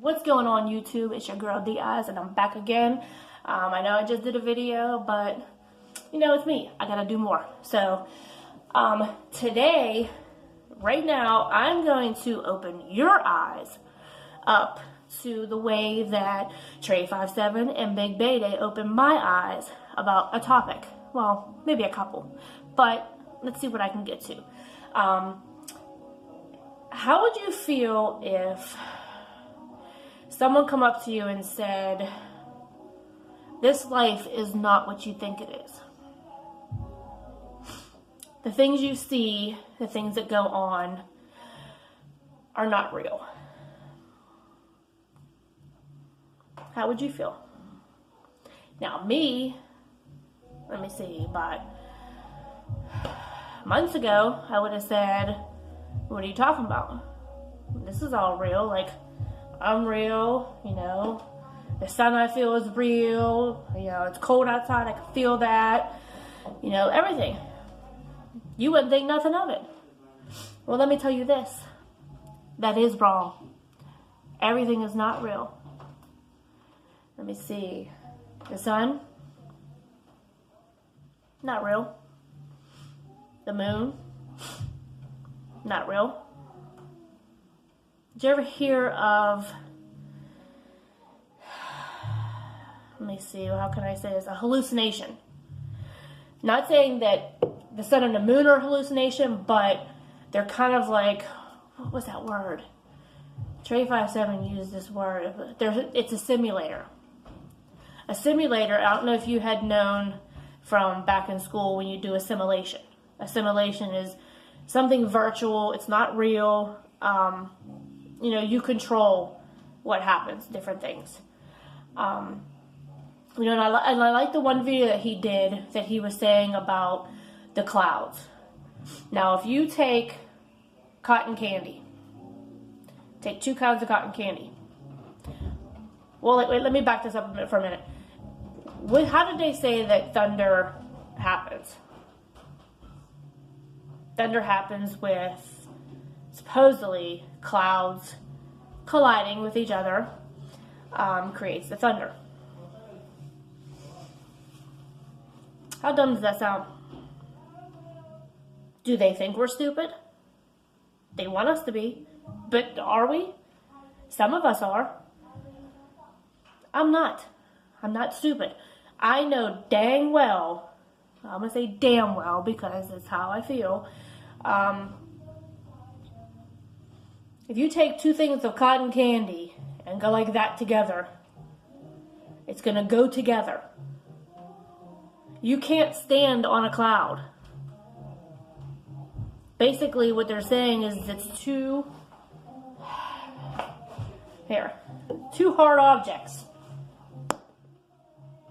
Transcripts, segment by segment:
What's going on YouTube? It's your girl D Eyes and I'm back again. I know I just did a video, but you know, it's me. I gotta do more. So today, right now, I'm going to open your eyes up to the way that Trey57 and Big Bayday opened my eyes about a topic. Well, maybe a couple, but let's see what I can get to. How would you feel if someone come up to you and said, this life is not what you think it is? The things you see, the things that go on, are not real. How would you feel? Now me, let me see, about months ago, I would have said, what are you talking about? This is all real. Like, I'm real, you know. The sun I feel is real. You know, it's cold outside, I can feel that. You know, everything. You wouldn't think nothing of it. Well, let me tell you this. That is wrong. Everything is not real. Let me see. The sun? Not real. The moon? Not real. Did you ever hear of, let me see, how can I say this? A hallucination. Not saying that the sun and the moon are a hallucination, but they're kind of like, what was that word? Trey57 used this word. It's a simulator. A simulator, I don't know if you had known from back in school when you do a simulation. A simulation is something virtual. It's not real. You know, you control what happens, different things. You know, and I like the one video that he did that he was saying about the clouds. Now, if you take cotton candy, take 2 kinds of cotton candy. Well, wait, let me back this up for a minute. How did they say that thunder happens? Thunder happens with, supposedly, clouds colliding with each other, creates the thunder. How dumb does that sound? Do they think we're stupid? They want us to be. But are we? Some of us are. I'm not. I'm not stupid. I know dang well, I'm going to say damn well because it's how I feel. If you take 2 things of cotton candy and go like that together, it's going to go together. You can't stand on a cloud. Basically, what they're saying is it's two hard objects.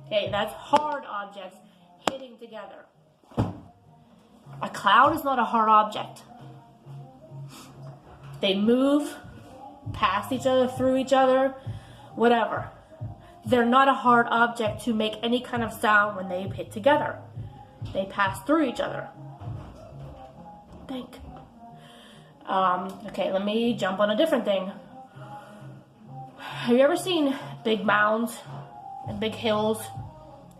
Okay, that's hard objects hitting together. A cloud is not a hard object. They move past each other, through each other, whatever. They're not a hard object to make any kind of sound when they hit together. They pass through each other. Think. Okay, let me jump on a different thing. Have you ever seen big mounds and big hills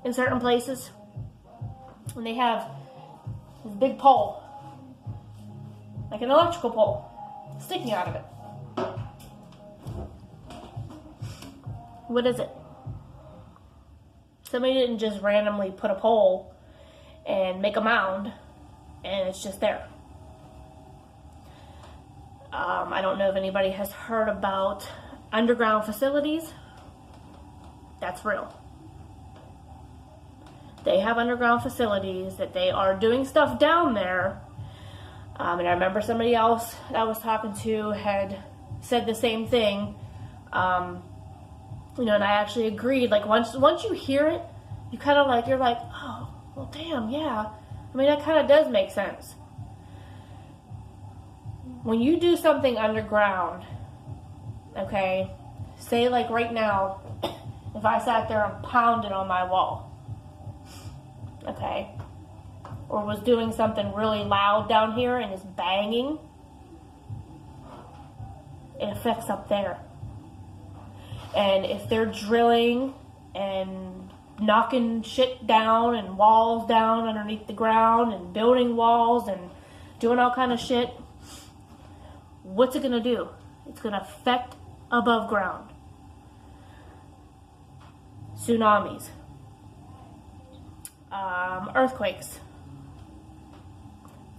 in certain places? When they have this big pole, like an electrical pole, sticking out of it. What is it? Somebody didn't just randomly put a pole and make a mound and it's just there. I don't know if anybody has heard about underground facilities. That's real. They have underground facilities that they are doing stuff down there. And I remember somebody else that I was talking to had said the same thing. You know, and I actually agreed. Like, once you hear it, you kind of like, you're like, oh, well, damn, yeah. I mean, that kind of does make sense. When you do something underground, okay, say like right now, if I sat there and pounded on my wall, okay, or was doing something really loud down here and is banging, it affects up there. And if they're drilling and knocking shit down and walls down underneath the ground and building walls and doing all kind of shit, what's it going to do? It's going to affect above ground. Tsunamis, earthquakes,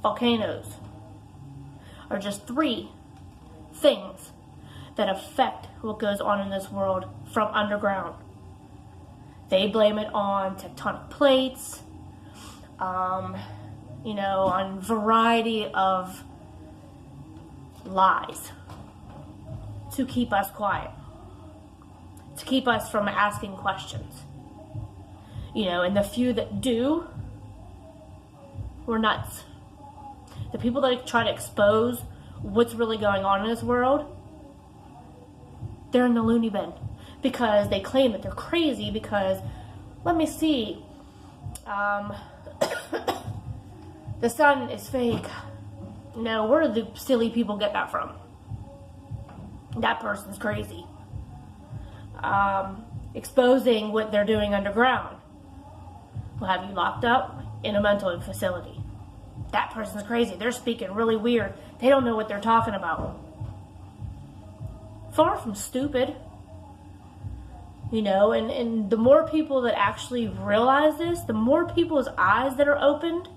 volcanoes are just 3 things that affect what goes on in this world from underground. They blame it on tectonic plates, on variety of lies to keep us quiet, to keep us from asking questions. And the few that do, we're nuts. The people that try to expose what's really going on in this world, they're in the loony bin because they claim that they're crazy because, let me see, the sun is fake. No, where do the silly people get that from? That person's crazy. Exposing what they're doing underground will have you locked up in a mental facility. That person's crazy. They're speaking really weird. They don't know what they're talking about. Far from stupid. And the more people that actually realize this, the more people's eyes that are opened,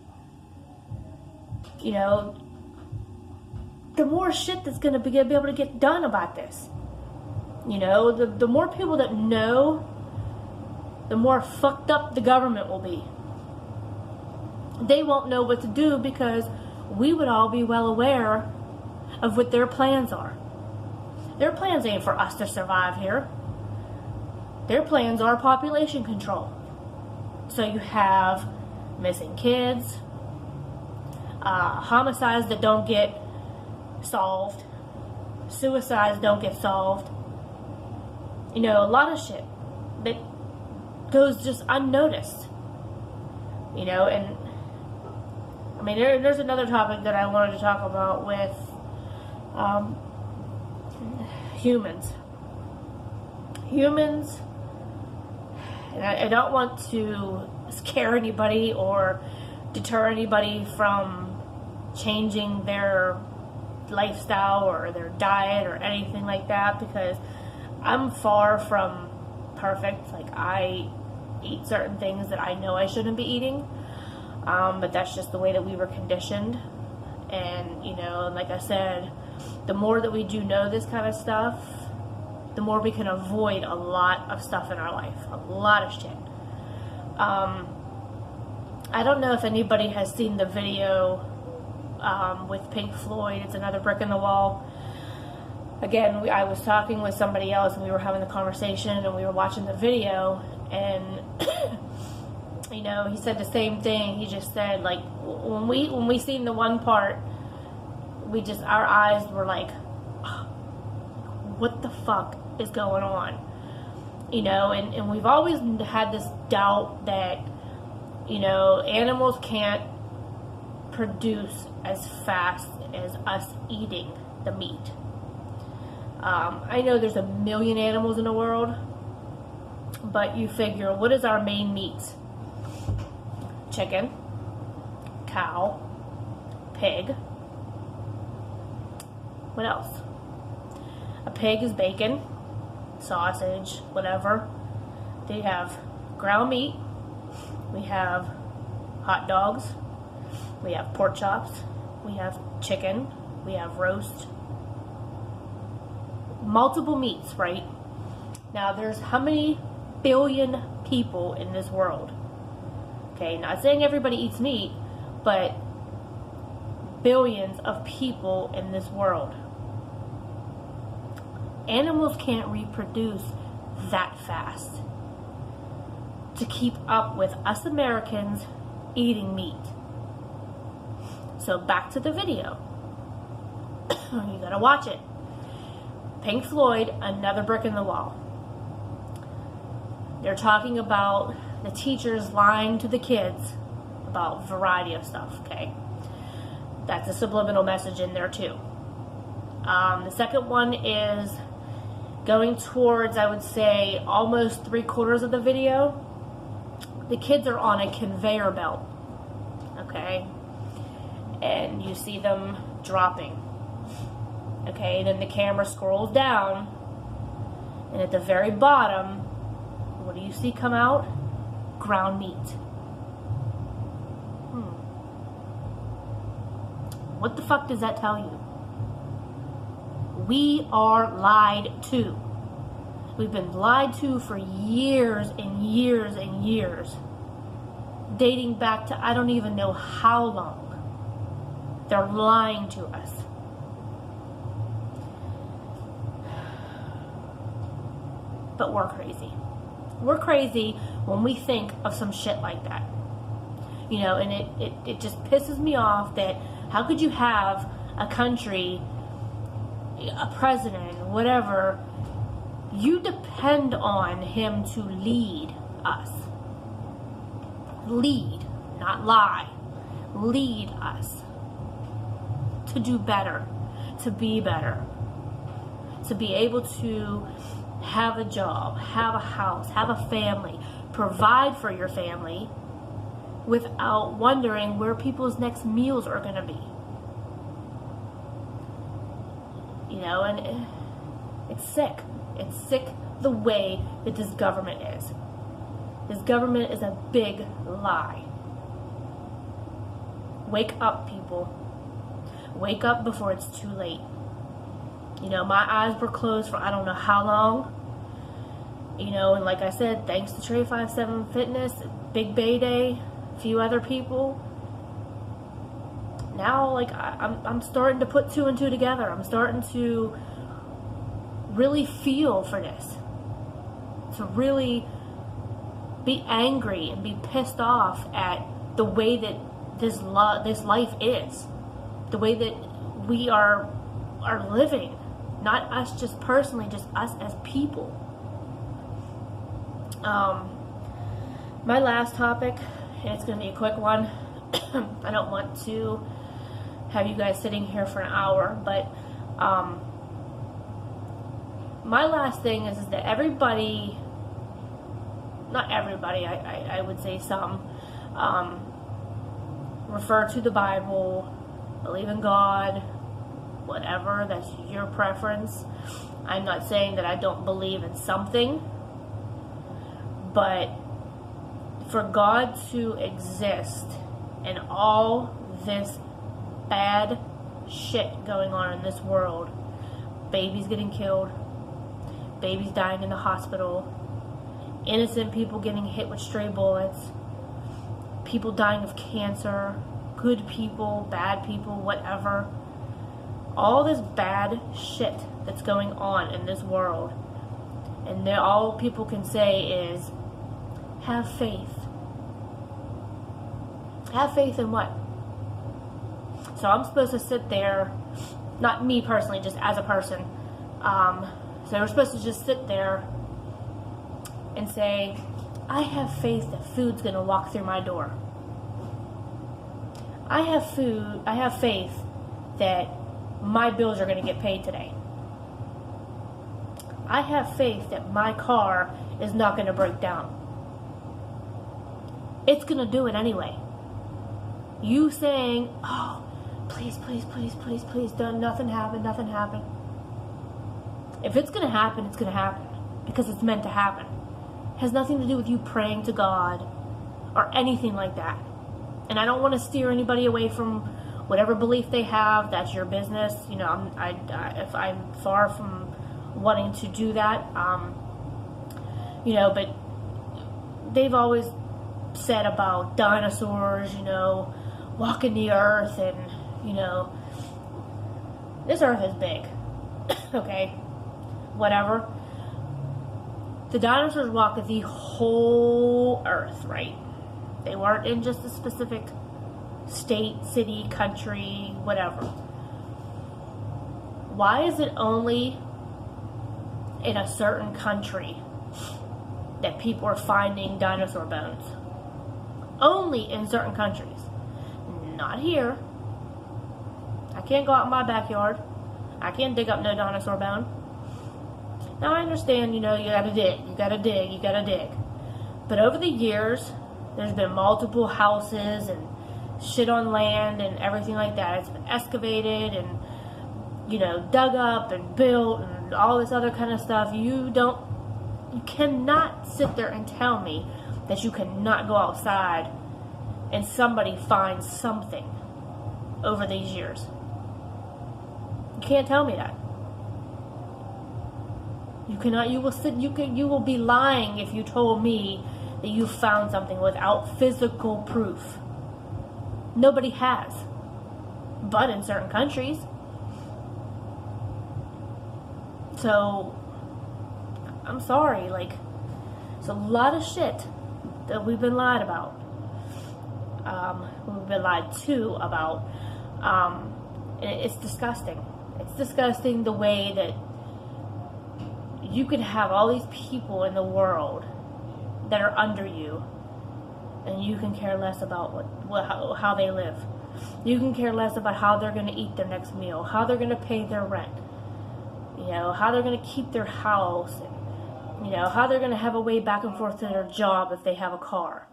the more shit that's going to be able to get done about this. The more people that know, the more fucked up the government will be. They won't know what to do because we would all be well aware of what their plans are. Their plans ain't for us to survive here. Their plans are population control. So you have missing kids, homicides that don't get solved, suicides don't get solved. A lot of shit that goes just unnoticed. And there's another topic that I wanted to talk about with humans. Humans, and I don't want to scare anybody or deter anybody from changing their lifestyle or their diet or anything like that, because I'm far from perfect. Like, I eat certain things that I know I shouldn't be eating, but that's just the way that we were conditioned. And like I said, the more that we do know this kind of stuff, the more we can avoid a lot of stuff in our life, a lot of shit. I don't know if anybody has seen the video with Pink Floyd. It's Another Brick in the Wall. Again, I was talking with somebody else and we were having the conversation and we were watching the video, and he said the same thing. He just said, like, when we seen the one part, our eyes were like, what the fuck is going on? And we've always had this doubt that, animals can't produce as fast as us eating the meat. I know there's 1 million animals in the world, but you figure, what is our main meats? Chicken, cow, pig. What else? A pig is bacon, sausage, whatever. They have ground meat. We have hot dogs. We have pork chops. We have chicken. We have roast. Multiple meats, right? Now, there's how many billion people in this world? Okay, not saying everybody eats meat, but billions of people in this world. Animals can't reproduce that fast to keep up with us Americans eating meat. So back to the video. You gotta watch it. Pink Floyd, Another Brick in the Wall. They're talking about the teachers lying to the kids about a variety of stuff, okay? That's a subliminal message in there too. The second one is going towards, I would say, almost 3/4 of the video, the kids are on a conveyor belt, okay? And you see them dropping, okay? Then the camera scrolls down, and at the very bottom, what do you see come out? Ground meat. What the fuck does that tell you? We are lied to. We've been lied to for years and years and years. Dating back to I don't even know how long. They're lying to us. But we're crazy. We're crazy when we think of some shit like that. You know, and it just pisses me off that how could you have a country, a president, whatever, you depend on him to lead us. Lead, not lie. Lead us to do better, to be better, to be able to have a job, have a house, have a family, provide for your family without wondering where people's next meals are going to be. You know, and it's sick. It's sick the way that this government is. This government is a big lie. Wake up, people. Wake up before it's too late. You know, my eyes were closed for I don't know how long. You know, and like I said, thanks to Trey 57 Fitness, Big Bay Day, a few other people. Now, like, I'm starting to put two and two together. I'm starting to really feel for this. To really be angry and be pissed off at the way that this life is. The way that we are living. Not us just personally, just us as people. My last topic, and it's going to be a quick one. I don't want to have you guys sitting here for an hour, but my last thing is that everybody, not everybody, I would say some, refer to the Bible, believe in God, whatever, that's your preference. I'm not saying that I don't believe in something, but for God to exist and all this bad shit going on in this world, babies getting killed, babies dying in the hospital, innocent people getting hit with stray bullets, people dying of cancer, good people, bad people, whatever. All this bad shit that's going on in this world. And all people can say is, have faith. Have faith in what? So I'm supposed to sit there, not me personally, just as a person. So we're supposed to just sit there and say, I have faith that food's going to walk through my door. I have faith that my bills are going to get paid today. I have faith that my car is not going to break down. It's going to do it anyway. You saying, oh, please, please, please, please, please, don't, nothing happen, nothing happen. If it's going to happen, it's going to happen. Because it's meant to happen. It has nothing to do with you praying to God or anything like that. And I don't want to steer anybody away from whatever belief they have. That's your business. You know, if I'm far from wanting to do that. You know, but they've always said about dinosaurs, you know, walking the earth, and, you know, this earth is big. Okay? Whatever. The dinosaurs walked the whole earth, right? They weren't in just a specific state, city, country, whatever. Why is it only in a certain country that people are finding dinosaur bones? Only in certain countries. Not here. I can't go out in my backyard. I can't dig up no dinosaur bone. Now I understand, you know, you gotta dig, you gotta dig, you gotta dig. But over the years, there's been multiple houses and shit on land and everything like that. It's been excavated and, you know, dug up and built and all this other kind of stuff. You cannot sit there and tell me that you cannot go outside and somebody finds something over these years. You can't tell me that. You cannot. You will be lying if you told me that you found something without physical proof. Nobody has, but in certain countries. So, I'm sorry. Like, it's a lot of shit that we've been lied about. We've been lied to about. And it's disgusting. It's disgusting the way that you could have all these people in the world that are under you, and you can care less about how they live. You can care less about how they're going to eat their next meal, how they're going to pay their rent, you know, how they're going to keep their house, and, you know, how they're going to have a way back and forth to their job if they have a car.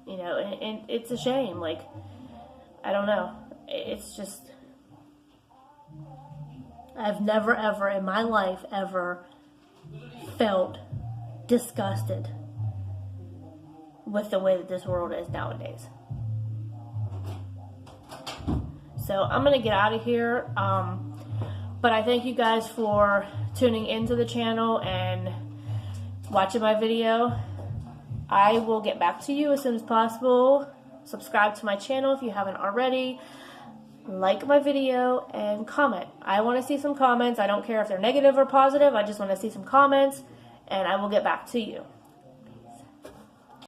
You know, and it's a shame. Like, I don't know. It's just, I've never ever in my life ever felt disgusted with the way that this world is nowadays. So I'm going to get out of here. But I thank you guys for tuning into the channel and watching my video. I will get back to you as soon as possible. Subscribe to my channel if you haven't already. Like my video and comment. I want to see some comments. I don't care if they're negative or positive. I just want to see some comments, and I will get back to you.